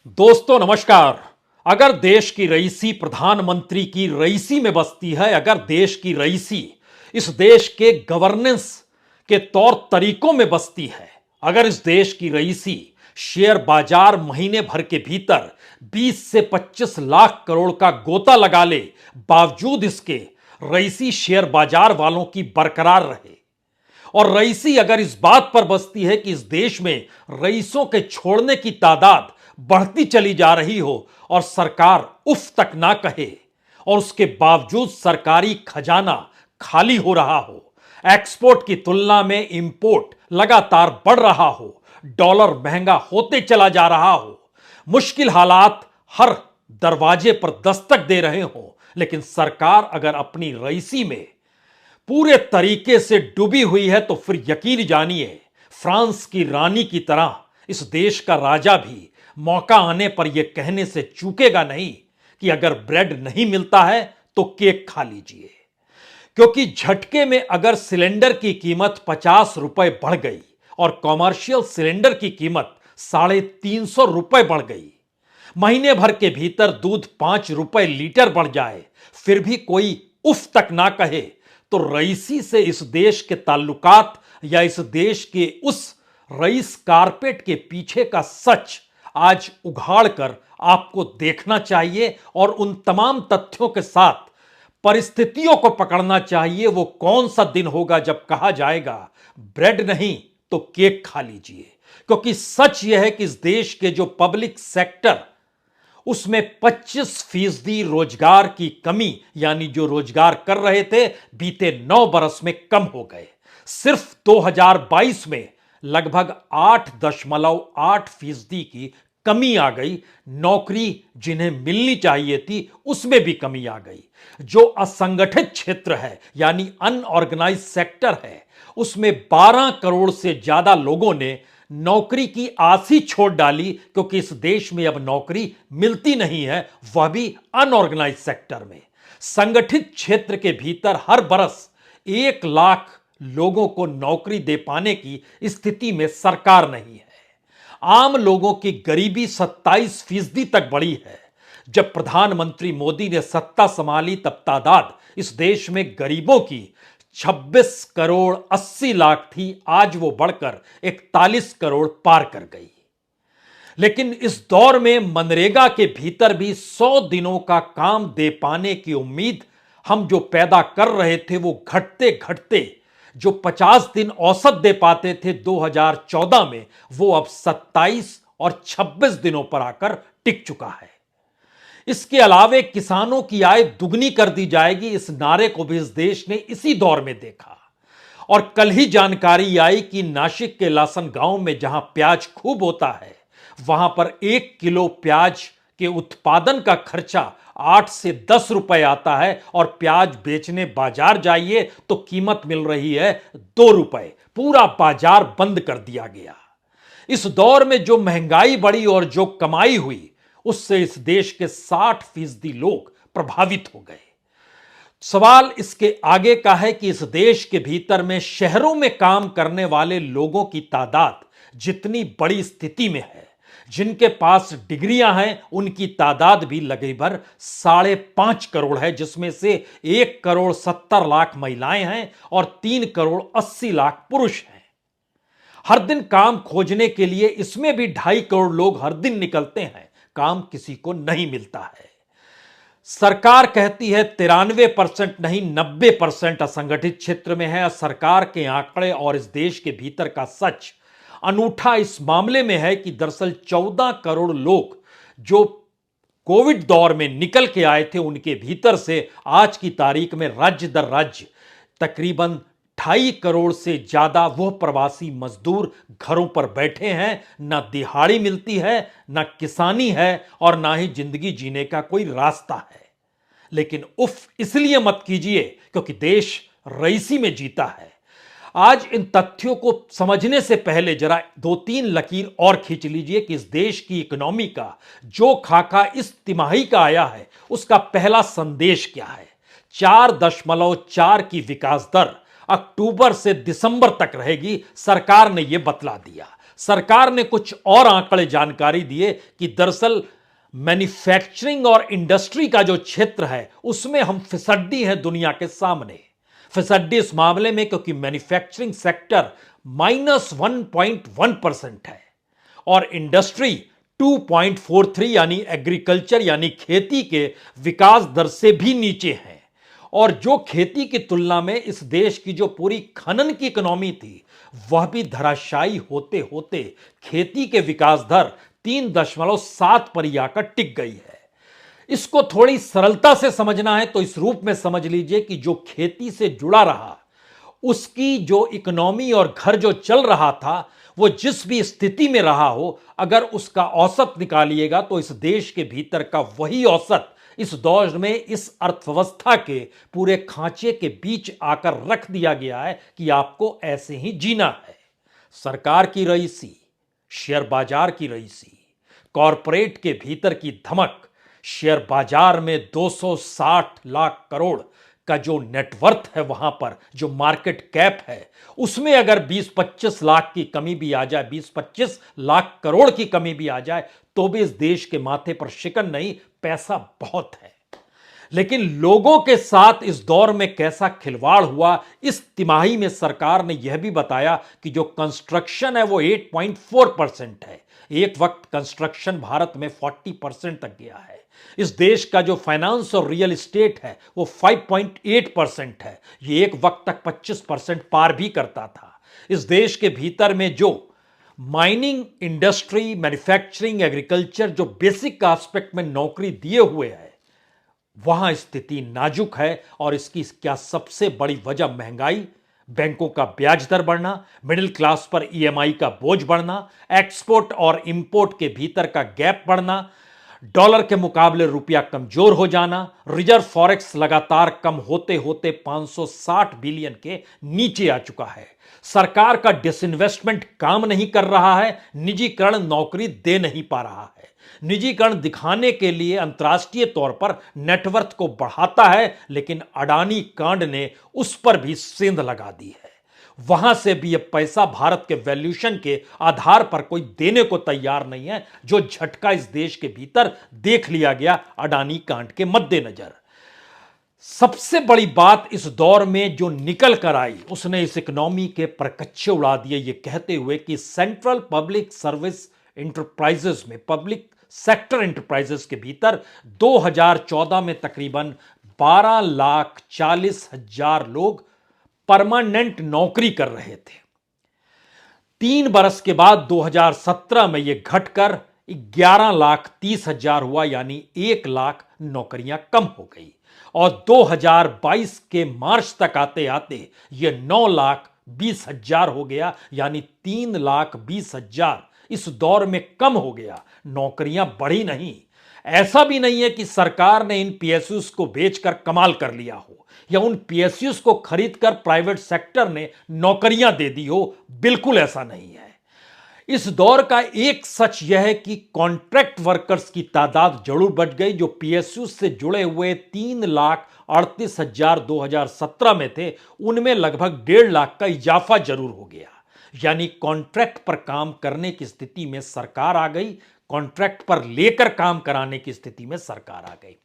दोस्तों नमस्कार। अगर देश की रईसी प्रधानमंत्री की रईसी में बसती है, अगर देश की रईसी इस देश के गवर्नेंस के तौर तरीकों में बसती है, अगर इस देश की रईसी शेयर बाजार महीने भर के भीतर 20 से 25 लाख करोड़ का गोता लगा ले, बावजूद इसके रईसी शेयर बाजार वालों की बरकरार रहे, और रईसी अगर इस बात पर बसती है कि इस देश में रईसों के छोड़ने की तादाद बढ़ती चली जा रही हो और सरकार उफ तक ना कहे, और उसके बावजूद सरकारी खजाना खाली हो रहा हो, एक्सपोर्ट की तुलना में इंपोर्ट लगातार बढ़ रहा हो, डॉलर महंगा होते चला जा रहा हो, मुश्किल हालात हर दरवाजे पर दस्तक दे रहे हो, लेकिन सरकार अगर अपनी रईसी में पूरे तरीके से डूबी हुई है, तो फिर यकीन जानिए फ्रांस की रानी की तरह इस देश का राजा भी मौका आने पर यह कहने से चूकेगा नहीं कि अगर ब्रेड नहीं मिलता है तो केक खा लीजिए। क्योंकि झटके में अगर सिलेंडर की कीमत 50 रुपए बढ़ गई और कॉमर्शियल सिलेंडर की कीमत 350 रुपए बढ़ गई, महीने भर के भीतर दूध 5 रुपए लीटर बढ़ जाए, फिर भी कोई उफ तक ना कहे, तो रईसी से इस देश के ताल्लुकात या इस देश के उस रईस कारपेट के पीछे का सच आज उघाड़ कर आपको देखना चाहिए और उन तमाम तथ्यों के साथ परिस्थितियों को पकड़ना चाहिए। वो कौन सा दिन होगा जब कहा जाएगा ब्रेड नहीं तो केक खा लीजिए। क्योंकि सच यह है कि इस देश के जो पब्लिक सेक्टर, उसमें 25% रोजगार की कमी, यानी जो रोजगार कर रहे थे बीते 9 बरस में कम हो गए। सिर्फ 2022 में लगभग 8.8% की कमी आ गई। नौकरी जिन्हें मिलनी चाहिए थी उसमें भी कमी आ गई। जो असंगठित क्षेत्र है यानी अनऑर्गेनाइज सेक्टर है, उसमें 12 करोड़ से ज्यादा लोगों ने नौकरी की आस ही छोड़ डाली, क्योंकि इस देश में अब नौकरी मिलती नहीं है, वह भी अनऑर्गेनाइज सेक्टर में। संगठित क्षेत्र के भीतर हर बरस 1 लाख लोगों को नौकरी दे पाने की स्थिति में सरकार नहीं है। आम लोगों की गरीबी 27% तक बढ़ी है। जब प्रधानमंत्री मोदी ने सत्ता संभाली तब तादाद इस देश में गरीबों की 26 करोड़ 80 लाख थी, आज वो बढ़कर 41 करोड़ पार कर गई। लेकिन इस दौर में मनरेगा के भीतर भी 100 दिनों का काम दे पाने की उम्मीद हम जो पैदा कर रहे थे, वो घटते घटते जो 50 दिन औसत दे पाते थे 2014 में, वो अब 27 और 26 दिनों पर आकर टिक चुका है। इसके अलावे किसानों की आय दुगनी कर दी जाएगी, इस नारे को भी इस देश ने इसी दौर में देखा। और कल ही जानकारी आई कि नासिक के लासन गांव में जहां प्याज खूब होता है, वहां पर 1 किलो प्याज के उत्पादन का खर्चा 8 से 10 रुपए आता है, और प्याज बेचने बाजार जाइए तो कीमत मिल रही है 2 रुपए। पूरा बाजार बंद कर दिया गया। इस दौर में जो महंगाई बढ़ी और जो कमाई हुई, उससे इस देश के 60% लोग प्रभावित हो गए। सवाल इसके आगे का है कि इस देश के भीतर में शहरों में काम करने वाले लोगों की तादाद जितनी बड़ी स्थिति में है, जिनके पास डिग्रियां हैं उनकी तादाद भी लगभग 5.5 करोड़ है, जिसमें से 1 करोड़ 70 लाख महिलाएं हैं और 3 करोड़ 80 लाख पुरुष हैं। हर दिन काम खोजने के लिए इसमें भी 2.5 करोड़ लोग हर दिन निकलते हैं, काम किसी को नहीं मिलता है। सरकार कहती है 93% नहीं 90% असंगठित क्षेत्र में है। सरकार के आंकड़े और इस देश के भीतर का सच अनूठा इस मामले में है कि दरअसल 14 करोड़ लोग जो कोविड दौर में निकल के आए थे, उनके भीतर से आज की तारीख में राज्य दर राज्य तकरीबन 2.5 करोड़ से ज्यादा वो प्रवासी मजदूर घरों पर बैठे हैं। ना दिहाड़ी मिलती है, ना किसानी है, और ना ही जिंदगी जीने का कोई रास्ता है। लेकिन उफ इसलिए मत कीजिए क्योंकि देश रईसी में जीता है। आज इन तथ्यों को समझने से पहले जरा 2-3 लकीर और खींच लीजिए कि इस देश की इकोनॉमी का जो खाका इस तिमाही का आया है, उसका पहला संदेश क्या है। 4.4 की विकास दर अक्टूबर से दिसंबर तक रहेगी, सरकार ने यह बतला दिया। सरकार ने कुछ और आंकड़े जानकारी दिए कि दरअसल मैन्युफैक्चरिंग और इंडस्ट्री का जो क्षेत्र है उसमें हम फिसड्डी हैं दुनिया के सामने। फिसड्डी इस मामले में क्योंकि मैन्युफैक्चरिंग सेक्टर -1.1% है और इंडस्ट्री 2.43 यानी एग्रीकल्चर यानी खेती के विकास दर से भी नीचे है। और जो खेती की तुलना में इस देश की जो पूरी खनन की इकोनॉमी थी वह भी धराशायी होते होते खेती के विकास दर 3.7 पर ही आकर टिक गई है। इसको थोड़ी सरलता से समझना है तो इस रूप में समझ लीजिए कि जो खेती से जुड़ा रहा उसकी जो इकोनॉमी और घर जो चल रहा था वो जिस भी स्थिति में रहा हो, अगर उसका औसत निकालिएगा तो इस देश के भीतर का वही औसत इस दौर में इस अर्थव्यवस्था के पूरे खांचे के बीच आकर रख दिया गया है कि आपको ऐसे ही जीना है। सरकार की रईसी, शेयर बाजार की रईसी, कॉरपोरेट के भीतर की धमक, शेयर बाजार में 260 लाख करोड़ का जो नेटवर्थ है, वहां पर जो मार्केट कैप है उसमें अगर 20-25 लाख की कमी भी आ जाए, 20-25 लाख करोड़ की कमी भी आ जाए तो भी इस देश के माथे पर शिकन नहीं, पैसा बहुत है। लेकिन लोगों के साथ इस दौर में कैसा खिलवाड़ हुआ, इस तिमाही में सरकार ने यह भी बताया कि जो कंस्ट्रक्शन है वो 8.4% है। एक वक्त कंस्ट्रक्शन भारत में 40% तक गया है। इस देश का जो फाइनेंस और रियल एस्टेट है वो 5.8% है। ये एक वक्त तक 25% पार भी करता था। इस देश के भीतर में जो माइनिंग इंडस्ट्री, मैन्युफैक्चरिंग, एग्रीकल्चर जो बेसिक एस्पेक्ट में नौकरी दिए हुए है वहां स्थिति नाजुक है। और इसकी क्या सबसे बड़ी वजह महंगाई, बैंकों का ब्याज दर बढ़ना, मिडिल क्लास पर ईएमआई का बोझ बढ़ना, एक्सपोर्ट और इंपोर्ट के भीतर का गैप बढ़ना, डॉलर के मुकाबले रुपया कमजोर हो जाना, रिजर्व फॉरेक्स लगातार कम होते होते 560 बिलियन के नीचे आ चुका है। सरकार का डिसइन्वेस्टमेंट काम नहीं कर रहा है, निजीकरण नौकरी दे नहीं पा रहा है। निजीकरण दिखाने के लिए अंतर्राष्ट्रीय तौर पर नेटवर्थ को बढ़ाता है, लेकिन अडानी कांड ने उस पर भी सेंध लगा दी है। वहां से भी अब पैसा भारत के वैल्यूएशन के आधार पर कोई देने को तैयार नहीं है, जो झटका इस देश के भीतर देख लिया गया अडानी कांड के मद्देनजर। सबसे बड़ी बात इस दौर में जो निकल कर आई उसने इस इकोनॉमी के परकच्चे उड़ा दिए, ये कहते हुए कि सेंट्रल पब्लिक सर्विस इंटरप्राइजेस में, पब्लिक सेक्टर इंटरप्राइजेस के भीतर 2014 में तकरीबन 12,40,000 लोग परमानेंट नौकरी कर रहे थे। 3 बरस के बाद 2017 में यह घटकर 11,30,000 हुआ, यानी 1 लाख नौकरियां कम हो गई। और 2022 के मार्च तक आते आते यह 9,20,000 हो गया, यानी 3,20,000 इस दौर में कम हो गया। नौकरियां बढ़ी नहीं। ऐसा भी नहीं है कि सरकार ने इन पीएसयूज को बेचकर कमाल कर लिया हो या उन पीएसयूज को खरीदकर प्राइवेट सेक्टर ने नौकरियां दे दी हो, बिल्कुल ऐसा नहीं है। इस दौर का एक सच यह है कि कॉन्ट्रैक्ट वर्कर्स की तादाद जरूर बढ़ गई। जो पीएसयू से जुड़े हुए 3,38,000 2017 में थे, उनमें लगभग 1.5 लाख का इजाफा जरूर हो गया। यानी कॉन्ट्रैक्ट पर काम करने की स्थिति में सरकार आ गई, कॉन्ट्रैक्ट पर लेकर काम कराने की स्थिति में सरकार आ गई।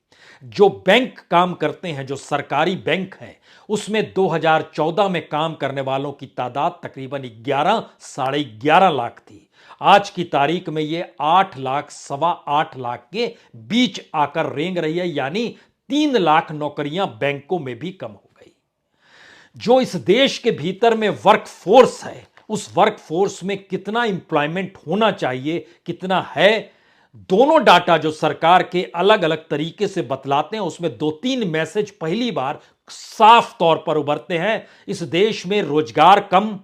जो बैंक काम करते हैं, जो सरकारी बैंक हैं, उसमें 2014 में काम करने वालों की तादाद तकरीबन 11 साढ़े 11 लाख थी। आज की तारीख में ये 8 लाख, 8.25 लाख के बीच आकर रेंग रही है, यानी 3 लाख नौकरियां बैंकों में भी कम हो गई। जो इस देश के भीतर में वर्क फोर्स है, उस वर्क फोर्स में कितना इंप्लॉयमेंट होना चाहिए, कितना है, दोनों डाटा जो सरकार के अलग अलग तरीके से बतलाते हैं, उसमें 2-3 मैसेज पहली बार साफ तौर पर उभरते हैं। इस देश में रोजगार कम,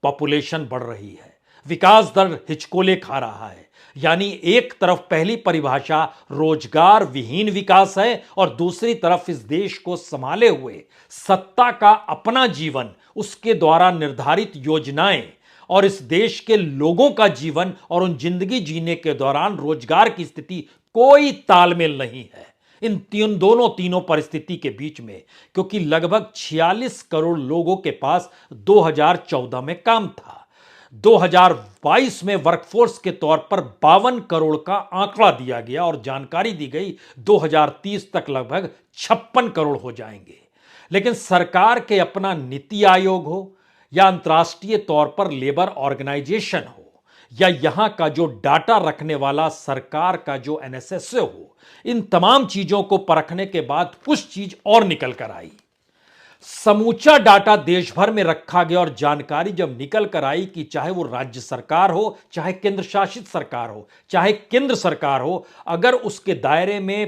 पॉपुलेशन बढ़ रही है, विकास दर हिचकोले खा रहा है। यानी एक तरफ पहली परिभाषा रोजगार विहीन विकास है और दूसरी तरफ इस देश को संभाले हुए सत्ता का अपना जीवन, उसके द्वारा निर्धारित योजनाएं और इस देश के लोगों का जीवन और उन जिंदगी जीने के दौरान रोजगार की स्थिति, कोई तालमेल नहीं है इन तीनों परिस्थिति के बीच में। क्योंकि लगभग 46 करोड़ लोगों के पास 2014 में काम था, 2022 में वर्कफोर्स के तौर पर 52 करोड़ का आंकड़ा दिया गया और जानकारी दी गई 2030 तक लगभग 56 करोड़ हो जाएंगे। लेकिन सरकार के अपना नीति आयोग हो या अंतर्राष्ट्रीय तौर पर लेबर ऑर्गेनाइजेशन हो या यहां का जो डाटा रखने वाला सरकार का जो एनएसएसए हो, इन तमाम चीजों को परखने के बाद कुछ चीज और निकल कर आई। समूचा डाटा देश भर में रखा गया और जानकारी जब निकल कर आई कि चाहे वो राज्य सरकार हो, चाहे केंद्र शासित सरकार हो, चाहे केंद्र सरकार हो, अगर उसके दायरे में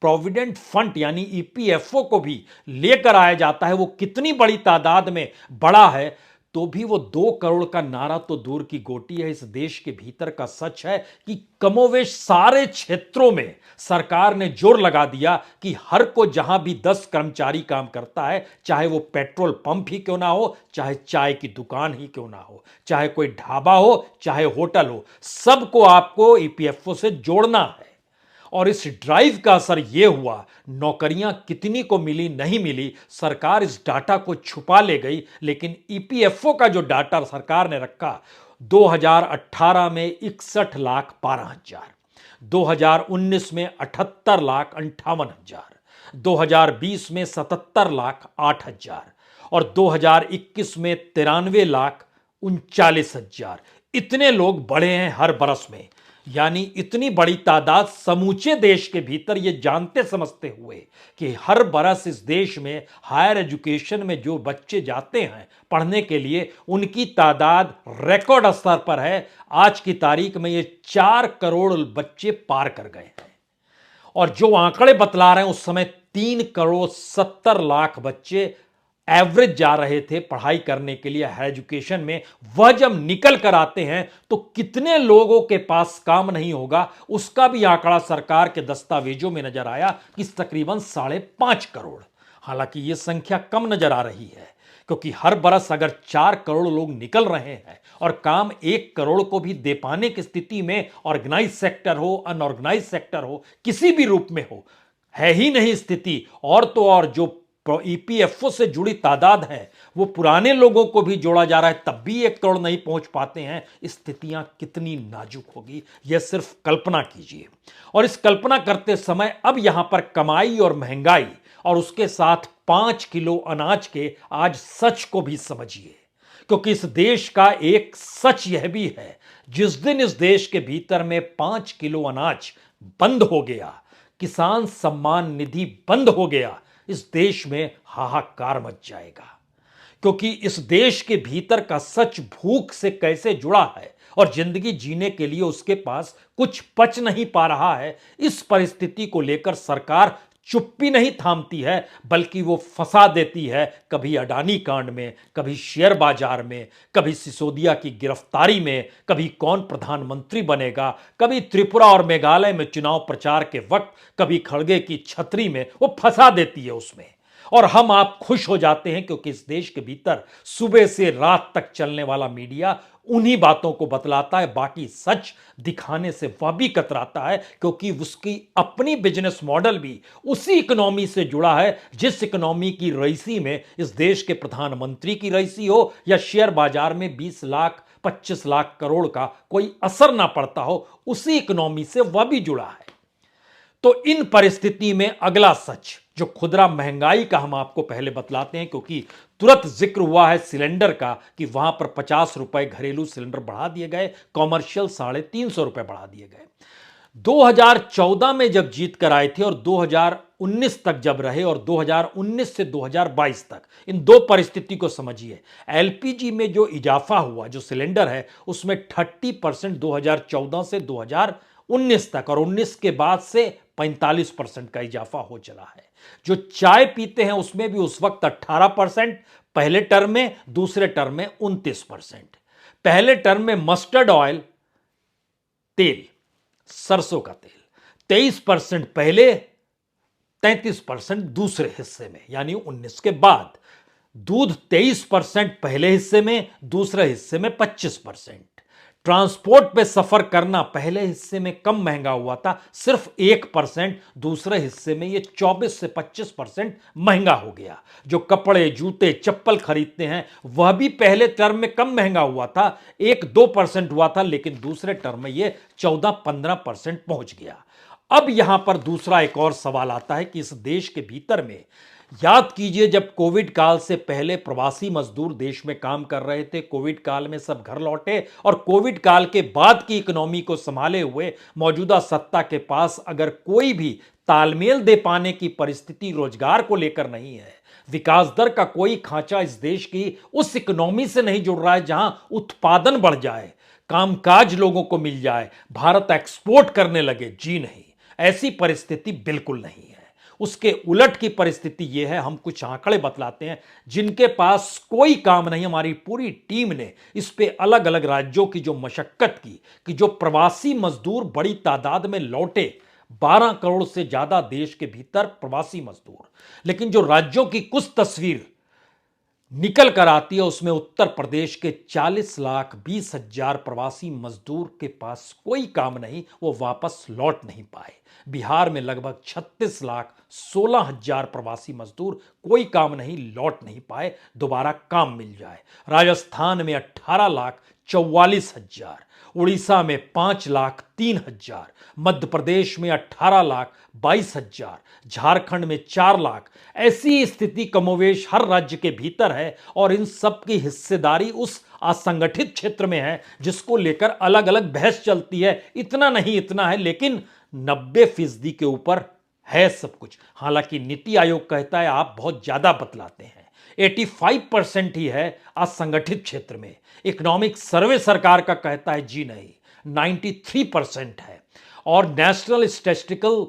प्रोविडेंट फंड यानी ईपीएफओ को भी लेकर आया जाता है, वो कितनी बड़ी तादाद में बड़ा है, तो भी वो 2 करोड़ का नारा तो दूर की गोटी है। इस देश के भीतर का सच है कि कमोवेश सारे क्षेत्रों में सरकार ने जोर लगा दिया कि हर को जहां भी 10 कर्मचारी काम करता है, चाहे वो पेट्रोल पंप ही क्यों ना हो, चाहे चाय की दुकान ही क्यों ना हो, चाहे कोई ढाबा हो, चाहे होटल हो, सबको आपको ईपीएफओ से जोड़ना है। और इस ड्राइव का असर यह हुआ, नौकरियां कितनी को मिली नहीं मिली, सरकार इस डाटा को छुपा ले गई। लेकिन ईपीएफओ का जो डाटा सरकार ने रखा, 2018 में 61,12,000, 2019 में 78,58,000, 2020 में 77,08,000 और 2021 में 93,39,000। इतने लोग बढ़े हैं हर बरस में। यानी इतनी बड़ी तादाद समूचे देश के भीतर, ये जानते समझते हुए कि हर बरस इस देश में हायर एजुकेशन में जो बच्चे जाते हैं पढ़ने के लिए, उनकी तादाद रिकॉर्ड स्तर पर है। आज की तारीख में ये 4 करोड़ बच्चे पार कर गए हैं और जो आंकड़े बतला रहे हैं उस समय 3 करोड़ 70 लाख बच्चे एवरेज जा रहे थे पढ़ाई करने के लिए हायर एजुकेशन में। वह जब निकल कर आते हैं तो कितने लोगों के पास काम नहीं होगा, उसका भी आंकड़ा सरकार के दस्तावेजों में नजर आया कि तकरीबन 5.5 करोड़। हालांकि यह संख्या कम नजर आ रही है, क्योंकि हर बरस अगर 4 करोड़ लोग निकल रहे हैं और काम 1 करोड़ को भी दे पाने की स्थिति में, ऑर्गेनाइज सेक्टर हो, अनऑर्गेनाइज सेक्टर हो, किसी भी रूप में हो, है ही नहीं स्थिति। और तो और जो ईपीएफओ से जुड़ी तादाद है वो पुराने लोगों को भी जोड़ा जा रहा है, तब भी 1 करोड़ नहीं पहुंच पाते हैं। स्थितियां कितनी नाजुक होगी, यह सिर्फ कल्पना कीजिए। और इस कल्पना करते समय अब यहां पर कमाई और महंगाई और उसके साथ 5 किलो अनाज के आज सच को भी समझिए, क्योंकि इस देश का एक सच यह भी है, जिस दिन इस देश के भीतर में 5 किलो अनाज बंद हो गया, किसान सम्मान निधि बंद हो गया, इस देश में हाहाकार मच जाएगा। क्योंकि इस देश के भीतर का सच भूख से कैसे जुड़ा है और जिंदगी जीने के लिए उसके पास कुछ पच नहीं पा रहा है, इस परिस्थिति को लेकर सरकार चुप्पी नहीं थामती है, बल्कि वो फंसा देती है, कभी अडानी कांड में, कभी शेयर बाजार में, कभी सिसोदिया की गिरफ्तारी में, कभी कौन प्रधानमंत्री बनेगा, कभी त्रिपुरा और मेघालय में चुनाव प्रचार के वक्त, कभी खड़गे की छतरी में, वो फंसा देती है उसमें। और हम आप खुश हो जाते हैं क्योंकि इस देश के भीतर सुबह से रात तक चलने वाला मीडिया उन्हीं बातों को बतलाता है, बाकी सच दिखाने से वह भी कतराता है, क्योंकि उसकी अपनी बिजनेस मॉडल भी उसी इकोनॉमी से जुड़ा है जिस इकोनॉमी की रईसी में इस देश के प्रधानमंत्री की रईसी हो या शेयर बाजार में 20 लाख 25 लाख करोड़ का कोई असर ना पड़ता हो, उसी इकोनॉमी से वह भी जुड़ा है। तो इन परिस्थिति में अगला सच जो खुदरा महंगाई का हम आपको पहले बतलाते हैं, क्योंकि तुरंत जिक्र हुआ है सिलेंडर का कि वहां पर 50 रुपए घरेलू सिलेंडर बढ़ा दिए गए, कॉमर्शियल 350 रुपए बढ़ा दिए गए। 2014 में जब जीत कर आए थे और 2019 तक जब रहे और 2019 से 2022 तक, इन दो परिस्थिति को समझिए। एलपीजी में जो इजाफा हुआ, जो सिलेंडर है, उसमें 30% 2014 से 2019 तक और 19 के बाद से 45% का इजाफा हो चला है। जो चाय पीते हैं उसमें भी उस वक्त 18% पहले टर्म में, दूसरे टर्म में 29%। पहले टर्म में मस्टर्ड ऑयल, तेल, सरसों का तेल 23% पहले, 33% दूसरे हिस्से में, यानी 19 के बाद। दूध 23% पहले हिस्से में, दूसरे हिस्से में 25%। ट्रांसपोर्ट पे सफर करना पहले हिस्से में कम महंगा हुआ था, सिर्फ 1%, दूसरे हिस्से में ये 24 से 25% महंगा हो गया। जो कपड़े, जूते, चप्पल खरीदते हैं वह भी पहले टर्म में कम महंगा हुआ था, 1-2% हुआ था, लेकिन दूसरे टर्म में ये 14-15% पहुंच गया। अब यहां पर दूसरा एक और सवाल आता है कि इस देश के भीतर में, याद कीजिए जब कोविड काल से पहले प्रवासी मजदूर देश में काम कर रहे थे, कोविड काल में सब घर लौटे, और कोविड काल के बाद की इकोनॉमी को संभाले हुए मौजूदा सत्ता के पास अगर कोई भी तालमेल दे पाने की परिस्थिति रोजगार को लेकर नहीं है, विकास दर का कोई खांचा इस देश की उस इकोनॉमी से नहीं जुड़ रहा है जहां उत्पादन बढ़ जाए, कामकाज लोगों को मिल जाए, भारत एक्सपोर्ट करने लगे, जी नहीं, ऐसी परिस्थिति बिल्कुल नहीं है। उसके उलट की परिस्थिति यह है, हम कुछ आंकड़े बतलाते हैं जिनके पास कोई काम नहीं। हमारी पूरी टीम ने इस पे अलग अलग राज्यों की जो मशक्कत की कि जो प्रवासी मजदूर बड़ी तादाद में लौटे, 12 करोड़ से ज्यादा देश के भीतर प्रवासी मजदूर, लेकिन जो राज्यों की कुछ तस्वीर निकल कर आती है उसमें उत्तर प्रदेश के 40,20,000 प्रवासी मजदूर के पास कोई काम नहीं, वो वापस लौट नहीं पाए। बिहार में लगभग 36,16,000 प्रवासी मजदूर कोई काम नहीं, लौट नहीं पाए, दोबारा काम मिल जाए। राजस्थान में 18,44,000, उड़ीसा में 5,03,000, मध्य प्रदेश में 18,22,000, झारखंड में 4 लाख। ऐसी स्थिति कमोवेश हर राज्य के भीतर है और इन सब की हिस्सेदारी उस असंगठित क्षेत्र में है जिसको लेकर अलग अलग बहस चलती है। इतना नहीं, इतना है, लेकिन 90% के ऊपर है सब कुछ। हालांकि नीति आयोग कहता है आप बहुत ज्यादा बतलाते हैं, 85% ही है असंगठित क्षेत्र में। इकोनॉमिक सर्वे सरकार का कहता है जी नहीं, 93% है। और नेशनल स्टैटिस्टिकल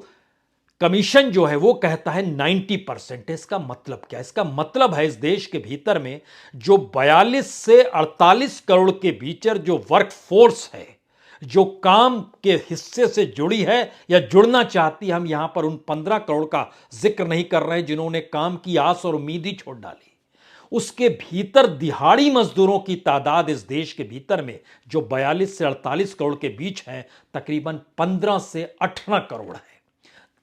कमीशन जो है वो कहता है 90%। इसका मतलब क्या? इसका मतलब है इस देश के भीतर में जो 42 से 48 करोड़ के भीतर जो वर्क फोर्स है, जो काम के हिस्से से जुड़ी है या जुड़ना चाहती है, हम यहां पर उन 15 करोड़ का जिक्र नहीं कर रहे जिन्होंने काम की आस और उम्मीद ही छोड़ डाली। उसके भीतर दिहाड़ी मजदूरों की तादाद इस देश के भीतर में जो 42 से 48 करोड़ के बीच है, तकरीबन 15 से 18 करोड़ है।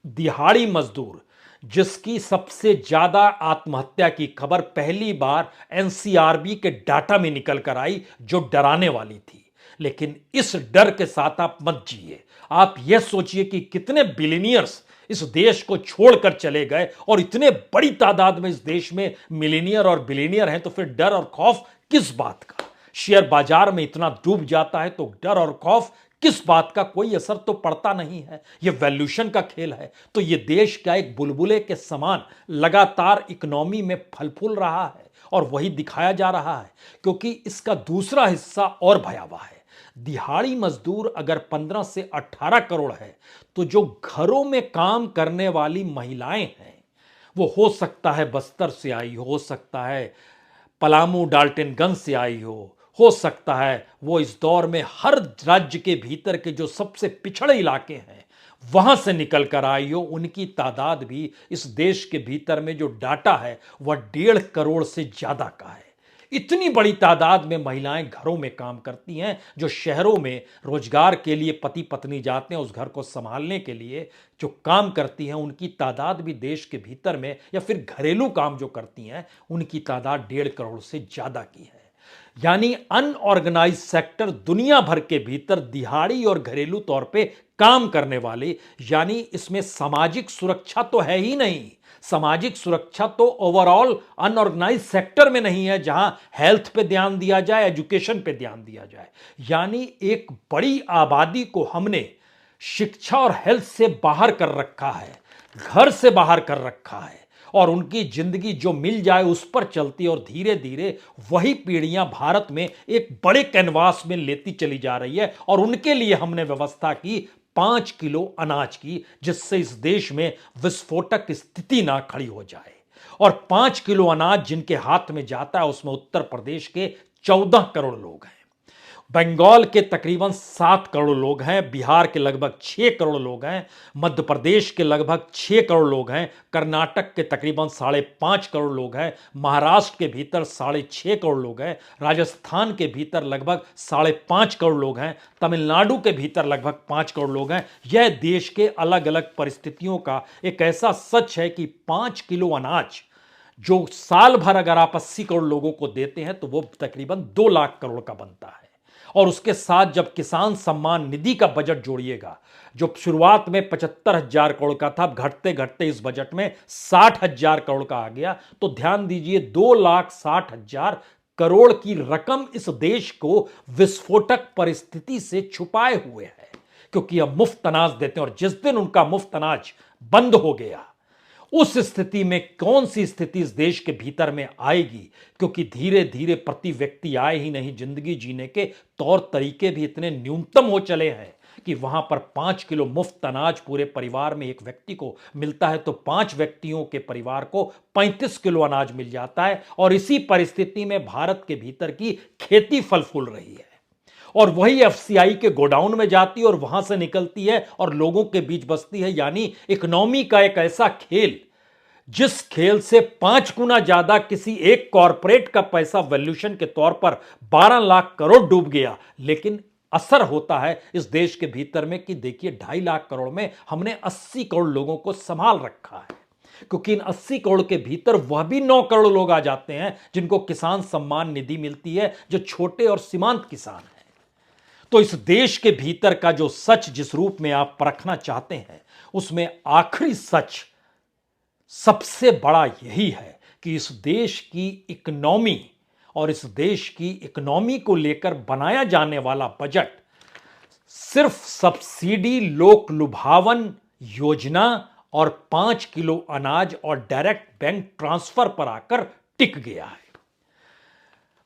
दिहाड़ी मजदूर जिसकी सबसे ज्यादा आत्महत्या की खबर पहली बार एनसीआरबी के डाटा में निकल कर आई, जो डराने वाली थी। लेकिन इस डर के साथ आप मत जिए। आप यह सोचिए कि कितने बिलियनियर्स इस देश को छोड़कर चले गए, और इतने बड़ी तादाद में इस देश में मिलीनियर और बिलियनियर हैं, तो फिर डर और खौफ किस बात का? शेयर बाजार में इतना डूब जाता है तो डर और खौफ किस बात का? कोई असर तो पड़ता नहीं है। यह वैल्यूशन का खेल है। तो यह देश का एक बुलबुले के समान लगातार इकोनॉमी में फल फूल रहा है और वही दिखाया जा रहा है, क्योंकि इसका दूसरा हिस्सा और भयावह है। दिहाड़ी मजदूर अगर 15 से 18 करोड़ है, तो जो घरों में काम करने वाली महिलाएं हैं, वो हो सकता है बस्तर से आई हो सकता है पलामू डाल्टनगंज से आई हो सकता है वो इस दौर में हर राज्य के भीतर के जो सबसे पिछड़े इलाके हैं वहां से निकल कर आई हो। उनकी तादाद भी इस देश के भीतर में जो डाटा है वह 1.5 करोड़ से ज्यादा का है। इतनी बड़ी तादाद में महिलाएं घरों में काम करती हैं। जो शहरों में रोजगार के लिए पति पत्नी जाते हैं उस घर को संभालने के लिए, जो काम करती हैं उनकी तादाद भी देश के भीतर में, या फिर घरेलू काम जो करती हैं उनकी तादाद 1.5 करोड़ से ज्यादा की है। यानी अनऑर्गेनाइज सेक्टर दुनिया भर के भीतर दिहाड़ी और घरेलू तौर पे काम करने वाले, यानी इसमें सामाजिक सुरक्षा तो है ही नहीं। सामाजिक सुरक्षा तो ओवरऑल अनऑर्गेनाइज सेक्टर में नहीं है, जहां हेल्थ पे ध्यान दिया जाए, एजुकेशन पे ध्यान दिया जाए। यानी एक बड़ी आबादी को हमने शिक्षा और हेल्थ से बाहर कर रखा है, घर से बाहर कर रखा है, और उनकी जिंदगी जो मिल जाए उस पर चलती, और धीरे धीरे वही पीढ़ियां भारत में एक बड़े कैनवास में लेती चली जा रही है। और उनके लिए हमने व्यवस्था की 5 किलो अनाज की, जिससे इस देश में विस्फोटक स्थिति ना खड़ी हो जाए। और 5 किलो अनाज जिनके हाथ में जाता है उसमें उत्तर प्रदेश के 14 करोड़ लोग हैं। बंगाल के तकरीबन 7 करोड़ लोग हैं, बिहार के लगभग 6 करोड़ लोग हैं, मध्य प्रदेश के लगभग 6 करोड़ लोग हैं, कर्नाटक के तकरीबन 5.5 करोड़ लोग हैं, महाराष्ट्र के भीतर 6.5 करोड़ लोग हैं, राजस्थान के भीतर लगभग 5.5 करोड़ लोग हैं, तमिलनाडु के भीतर लगभग 5 करोड़ लोग हैं। यह देश के अलग अलग परिस्थितियों का एक ऐसा सच है कि 5 किलो अनाज जो साल भर अगर आप 80 करोड़ लोगों को देते हैं तो वो तकरीबन 2 लाख करोड़ का बनता है। और उसके साथ जब किसान सम्मान निधि का बजट जोड़िएगा, जो शुरुआत में 75,000 करोड़ का था, घटते घटते इस बजट में 60,000 करोड़ का आ गया, तो ध्यान दीजिए 2,60,000 करोड़ की रकम इस देश को विस्फोटक परिस्थिति से छुपाए हुए है, क्योंकि अब मुफ्त अनाज देते हैं। और जिस दिन उनका मुफ्त अनाज बंद हो गया, उस स्थिति में कौन सी स्थिति इस देश के भीतर में आएगी, क्योंकि धीरे धीरे प्रति व्यक्ति आए ही नहीं, जिंदगी जीने के तौर तरीके भी इतने न्यूनतम हो चले हैं कि वहां पर 5 किलो मुफ्त अनाज पूरे परिवार में एक व्यक्ति को मिलता है तो 5 व्यक्तियों के परिवार को 35 किलो अनाज मिल जाता है। और इसी परिस्थिति में भारत के भीतर की खेती फल फूल रही है, और वही एफसीआई के गोडाउन में जाती है और वहां से निकलती है और लोगों के बीच बसती है। यानी इकोनॉमी का एक ऐसा खेल, जिस खेल से 5 गुना ज्यादा किसी एक कॉरपोरेट का पैसा वैल्यूएशन के तौर पर 12 लाख करोड़ डूब गया, लेकिन असर होता है इस देश के भीतर में कि देखिए 2.5 लाख करोड़ में हमने 80 करोड़ लोगों को संभाल रखा है। क्योंकि इन 80 करोड़ के भीतर वह भी 9 करोड़ लोग आ जाते हैं जिनको किसान सम्मान निधि मिलती है, जो छोटे और सीमांत किसान हैं। तो इस देश के भीतर का जो सच जिस रूप में आप परखना चाहते हैं, उसमें आखिरी सच सबसे बड़ा यही है कि इस देश की इकोनॉमी और इस देश की इकोनॉमी को लेकर बनाया जाने वाला बजट सिर्फ सब्सिडी, लोक लुभावन योजना और 5 किलो अनाज और डायरेक्ट बैंक ट्रांसफर पर आकर टिक गया है।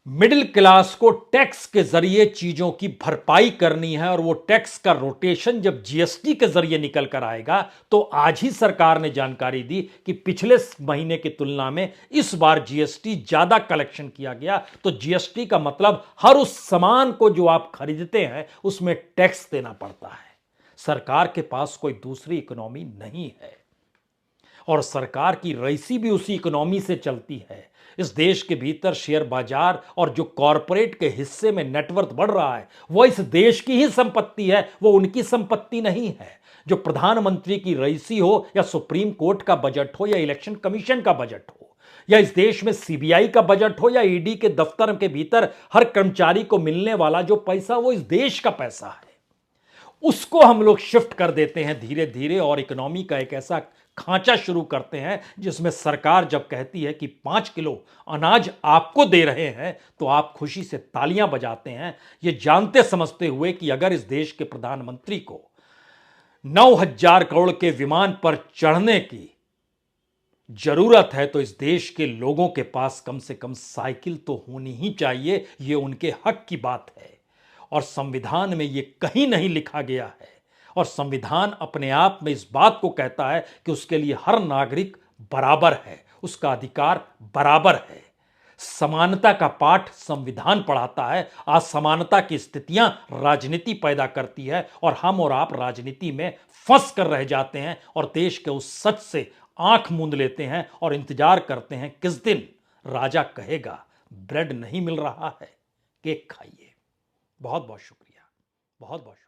मिडिल क्लास को टैक्स के जरिए चीजों की भरपाई करनी है, और वो टैक्स का रोटेशन जब जीएसटी के जरिए निकल कर आएगा, तो आज ही सरकार ने जानकारी दी कि पिछले महीने की तुलना में इस बार जीएसटी ज्यादा कलेक्शन किया गया। तो जीएसटी का मतलब हर उस सामान को जो आप खरीदते हैं उसमें टैक्स देना पड़ता है। सरकार के पास कोई दूसरी इकोनॉमी नहीं है, और सरकार की रईसी भी उसी इकोनॉमी से चलती है। इस देश के भीतर शेयर बाजार और जो कॉरपोरेट के हिस्से में नेटवर्थ बढ़ रहा है, वो इस देश की ही संपत्ति है, वो उनकी संपत्ति नहीं है। जो प्रधानमंत्री की रईसी हो, या सुप्रीम कोर्ट का बजट हो, या इलेक्शन कमीशन का बजट हो, या इस देश में सीबीआई का बजट हो, या ईडी के दफ्तर के भीतर हर कर्मचारी को मिलने वाला जो पैसा, वो इस देश का पैसा है। उसको हम लोग शिफ्ट कर देते हैं धीरे धीरे, और इकोनॉमी का एक ऐसा खांचा शुरू करते हैं जिसमें सरकार जब कहती है कि 5 किलो अनाज आपको दे रहे हैं, तो आप खुशी से तालियां बजाते हैं, ये जानते समझते हुए कि अगर इस देश के प्रधानमंत्री को 9,000 करोड़ के विमान पर चढ़ने की जरूरत है, तो इस देश के लोगों के पास कम से कम साइकिल तो होनी ही चाहिए। ये उनके हक की बात है, और संविधान में ये कहीं नहीं लिखा गया है। और संविधान अपने आप में इस बात को कहता है कि उसके लिए हर नागरिक बराबर है, उसका अधिकार बराबर है। समानता का पाठ संविधान पढ़ाता है। असमानता की स्थितियां राजनीति पैदा करती है, और हम और आप राजनीति में फंस कर रह जाते हैं, और देश के उस सच से आंख मूंद लेते हैं और इंतजार करते हैं किस दिन राजा कहेगा ब्रेड नहीं मिल रहा है, केक खाइए। बहुत बहुत शुक्रिया, बहुत बहुत शुक्रिया।